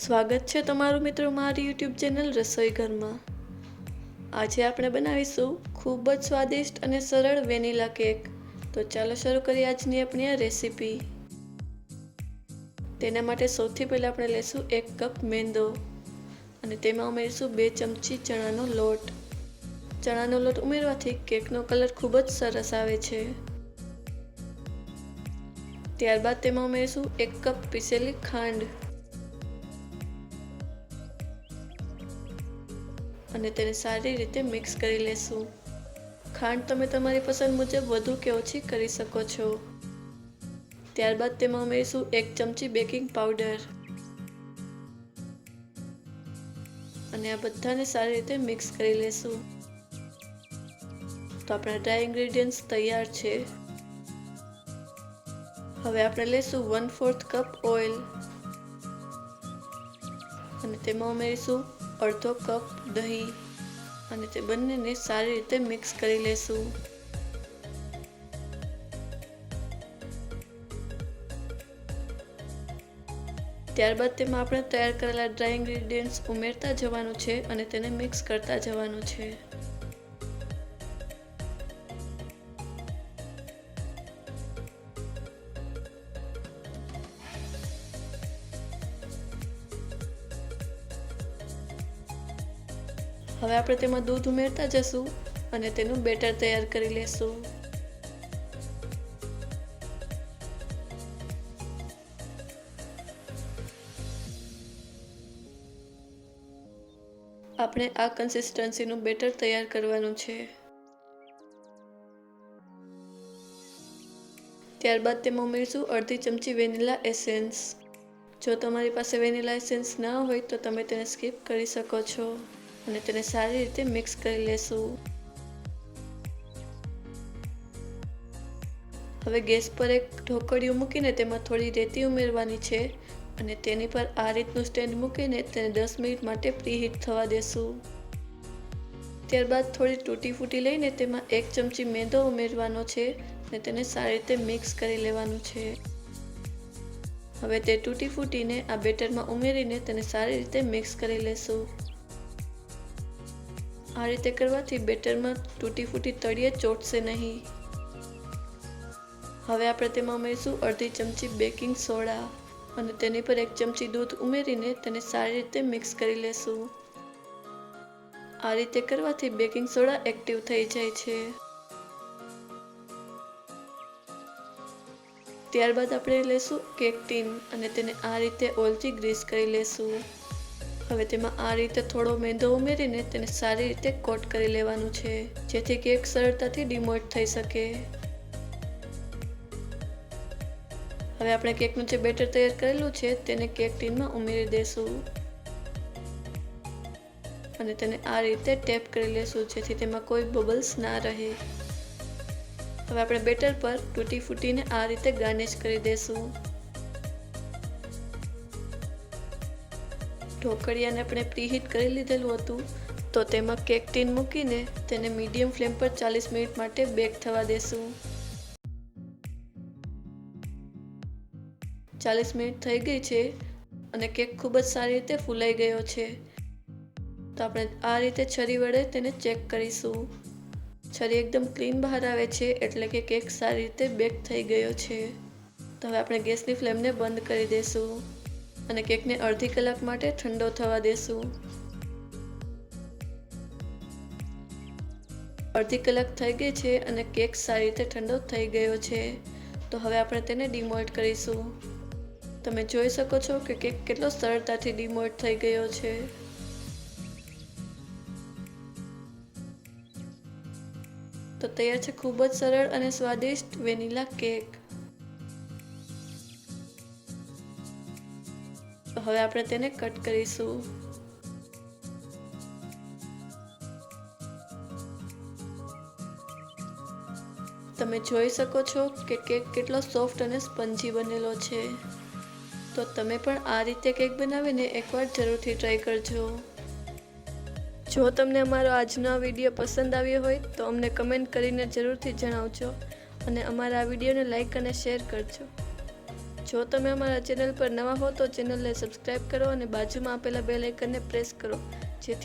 સ્વાગત છે તમારું મિત્રો મારી YouTube ચેનલ રસોઈ ઘરમાં। આજે આપણે બનાવીશું ખૂબ જ સ્વાદિષ્ટ અને સરળ વેનીલા કેક। તો ચાલો શરૂ કરીએ આજની આપણી આ રેસીપી। તેના માટે સૌથી પહેલા આપણે લેશું 1 કપ મેંદો અને તેમાં ઉમેરીશું 2 ચમચી ચણાનો લોટ। ચણાનો લોટ ઉમેરવાથી કેકનો કલર ખૂબ જ સરસ આવે છે। ત્યારબાદ તેમાં ઉમેરીશું 1 કપ પીસેલી ખાંડ અને તેને સારી રીતે મિક્સ કરી લેશું। ખાંડ તમે તમારી પસંદ મુજબ વધુ કે ઓછી કરી શકો છો। ત્યારબાદ તેમાં ઉમેરીશું 1 ચમચી બેકિંગ પાવડર અને આ બધાને સારી રીતે મિક્સ કરી લેશું। તો આપણા ડ્રાય ઇન્ગ્રેડિયન્ટ્સ તૈયાર છે। હવે આપણે લેશું 1/4 કપ ઓઇલ અને તેમાં ઉમેરીશું અડધો કપ દહીં અને તે બંનેને સારી રીતે મિક્સ કરી લેશું। ત્યારબાદ તેમાં આપણે તૈયાર કરેલા ડ્રાય ઇન્ગ્રેડિયન્ટ્સ ઉમેરતા જવાનું છે અને તેને મિક્સ કરતા જવાનું છે। હવે આપણે તેમાં દૂધ ઉમેરતા જશું અને તેનું બેટર તૈયાર કરી લેશું। આપણે આ કન્સિસ્ટન્સીનું બેટર તૈયાર કરવાનું છે। ત્યારબાદ તેમાં ઉમેરીશું અડધી ચમચી વેનીલા એસેન્સ। જો તમારી પાસે વેનીલા એસેન્સ ના હોય તો તમે તેને સ્કીપ કરી શકો છો અને તેને સારી રીતે મિક્સ કરી લેશું। હવે ગેસ પર એક ઢોકળિયું મૂકીને તેમાં થોડી રેતી ઉમેરવાની છે અને તેની પર આ રીતનું સ્ટેન્ડ મૂકીને તેને 10 મિનિટ માટે પ્રીહીટ થવા દેશું। ત્યારબાદ થોડી તૂટી ફૂટી લઈને તેમાં 1 ચમચી મેંદો ઉમેરવાનો છે અને તેને સારી રીતે મિક્સ કરી લેવાનું છે। હવે તે તૂટી ફૂટીને આ બેટરમાં ઉમેરીને તેને સારી રીતે મિક્સ કરી લેશું। આ રીતે કરવાથી બેટરમાં તૂટી ફૂટી તળિયે ચોંટશે નહીં। હવે આપણે તેમાં ઉમેરીશું અડધી ચમચી બેકિંગ સોડા અને તેની પર 1 ચમચી દૂધ ઉમેરીને તેને સારી રીતે મિક્સ કરી લેશું। આ રીતે કરવાથી બેકિંગ સોડા એક્ટિવ થઈ જાય છે। ત્યારબાદ આપણે લેશું કેક ટીન અને તેને આ રીતે ઓઇલથી ગ્રીસ કરી લેશું। હવે તેમાં આ રીતે થોડો મેંદો ઉમેરીને તેને સારી રીતે કોટ કરી લેવાનું છે જેથી કેક સરળતાથી ડિમોલ્ડ થઈ શકે। હવે આપણે કેકનું જે બેટર તૈયાર કરેલું છે તેને કેક ટીનમાં ઉમેરી દેશું અને તેને આ રીતે ટેપ કરી લેશું જેથી તેમાં કોઈ બબલ્સ ના રહે। હવે આપણે બેટર પર તૂટી ફૂટીને આ રીતે ગાર્નિશ કરી દેશું। ઢોકળિયાને આપણે પ્રીહીટ કરી લીધેલું હતું તો તેમાં કેક ટીન મૂકીને તેને મીડિયમ ફ્લેમ પર 40 મિનિટ માટે બેક થવા દેશું। 40 મિનિટ થઈ ગઈ છે અને કેક ખૂબ જ સારી રીતે ફૂલાઈ ગયો છે। તો આપણે આ રીતે છરી વડે તેને ચેક કરીશું। છરી એકદમ ક્લીન બહાર આવે છે એટલે કે કેક સારી રીતે બેક થઈ ગયો છે। તો હવે આપણે ગેસની ફ્લેમને બંધ કરી દેશું અને કેકને અડધી કલાક માટે ઠંડો થવા દેશું। અડધી કલાક થઈ ગઈ છે અને કેક સારી રીતે ઠંડો થઈ ગયો છે। તો હવે આપણે તેને ડિમોલ્ડ કરીશું। તમે જોઈ શકો છો કે કેક કેટલો સરળતાથી ડિમોલ્ડ થઈ ગયો છે। તો તૈયાર છે ખૂબ જ સરળ અને સ્વાદિષ્ટ વેનીલા કેક। તો હવે આપણે તેને કટ કરીશું। તમે જોઈ શકો છો કે કેક કેટલો સોફ્ટ અને સ્પંજી બનેલો છે। તો તમે પણ આ રીતે કેક બનાવીને એકવાર જરૂરથી ટ્રાય કરજો। જો તમને અમારો આજનો આ વિડીયો પસંદ આવ્યો હોય તો અમને કમેન્ટ કરીને જરૂરથી જણાવજો અને અમારા આ વિડીયોને લાઈક અને શેર કરજો। જો તમે અમારા ચેનલ પર નવા હો તો ચેનલને સબસ્ક્રાઈબ કરો અને બાજુમાં આપેલા બેલ આઇકનને પ્રેસ કરો, જેથી